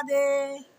राधे।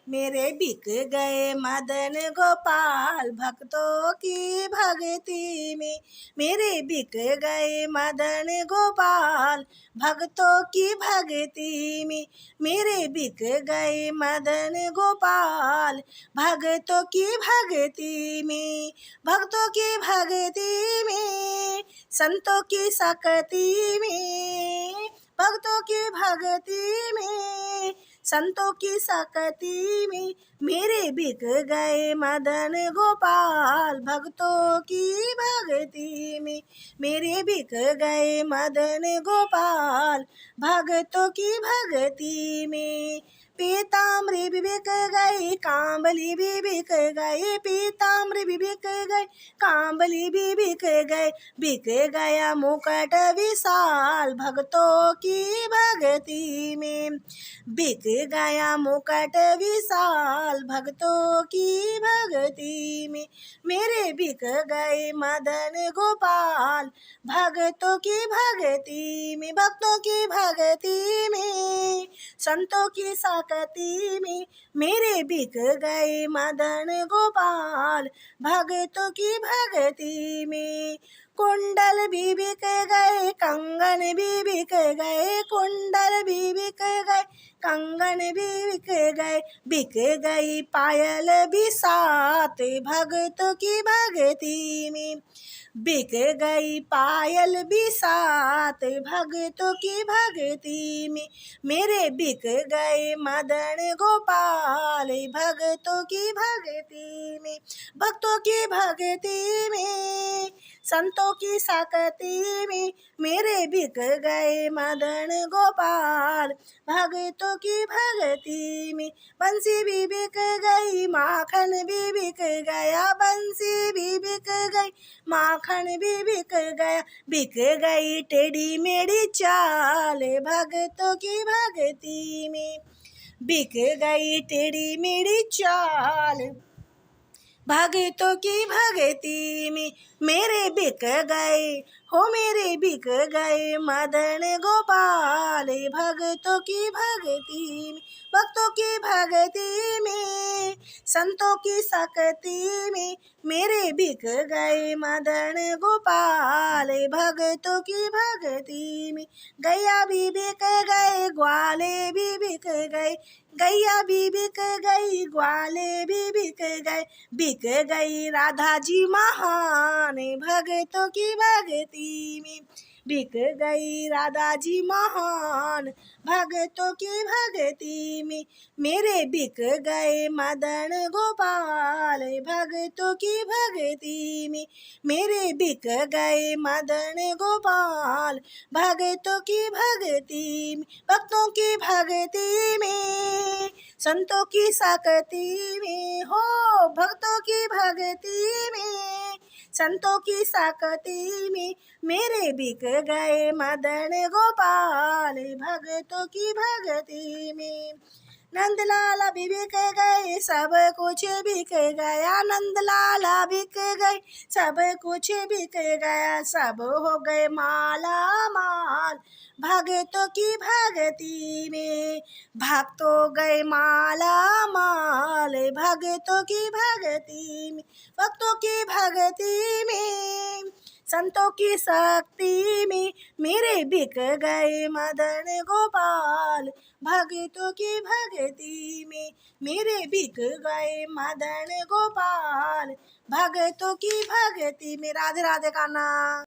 मेरे बिक गए मदन गोपाल भक्तों की भक्ति में, मेरे बिक गए मदन गोपाल भक्तों की भक्ति में, मेरे बिक गए मदन गोपाल भक्तों की भक्ति में, भक्तों की भक्ति में, संतों की शक्ति में, भक्तों की भक्ति में, संतों की शक्ति में, मेरे बिक गए मदन गोपाल भक्तों की भक्ति में, मेरे बिक गए मदन गोपाल भक्तों की भक्ति में। पीताम्बरी भी बिक गई, कांबली भी बिक गई, पीताम्बरी भी बिक गई, कांबली भी बिक गया मुकुट विशाल भक्तों की भक्ति में, बिक गया मुकुट विशाल भक्तों की भक्ति में, मेरे बिक गए मदन गोपाल भक्तों की भक्ति में, भक्तों की भक्ति में, संतों की शक्ति में, मेरे बिक गए मदन गोपाल भक्तों की भक्ति में। कुंडल भी बिक गए, कंगन भी बिक गए, कुंडल भी बिक गए, कंगन भी बिक गई पायल भी साथ भक्तों की भक्ति में, बिक गई पायल भी साथ भक्तों की भक्ति में, मेरे बिक गए मदन गोपाल भक्तों की भक्ति में, भक्तों की भक्ति में, संतों की शक्ति में, मेरे बिक गए मदन गोपाल भक्तों की भक्ति में। बंसी भी बिक गई, माखन भी बिक गया, बंसी भी बिक गई, माखन भी बिक गया, बिक गई टेढ़ी मेढ़ी चाल भक्तों की भक्ति में, बिक गई टेढ़ी मेढ़ी चाल भक्तों की भक्ति में, मेरे बिक गए हो, मेरे बिक गए मदन गोपाल भक्तों की भक्ति में, भक्तों की भक्ति में, संतों की शक्ति में, मेरे बिक गए मदन गोपाल भक्तों की भक्ति में। गैया भी बिक गए, ग्वाले भी बिक गए, गैया भी बिक गई, ग्वाले भी बिक गई राधा जी महान भक्तों की भक्ति में, बिक गई राधा जी महान भक्तों की भक्ति में, मेरे बिक गए मदन गोपाल भक्तों की भक्ति में, मेरे बिक गए मदन गोपाल भक्तों की भक्ति में, भक्तों की भक्ति में, संतों की शक्ति में, हो भक्तों की भक्ति में, संतों की शक्ति में, मेरे बिक गए मदन गोपाल भक्तों की भक्ति में। नंदलाला भी बिक गए, सब कुछ बिक गया, नंदलाला बिक गए, सब कुछ बिक गया, सब हो गए माला माल भक्तों की भक्ति में, भक्त हो गए माला माल भक्तों की भक्ति में, भक्तों की भक्ति में, संतों की शक्ति में, मेरे बिक गए मदन गोपाल भक्तों की भक्ति में, मेरे बिक गए मदन गोपाल भक्तों की भक्ति में। राधे राधे का नाम।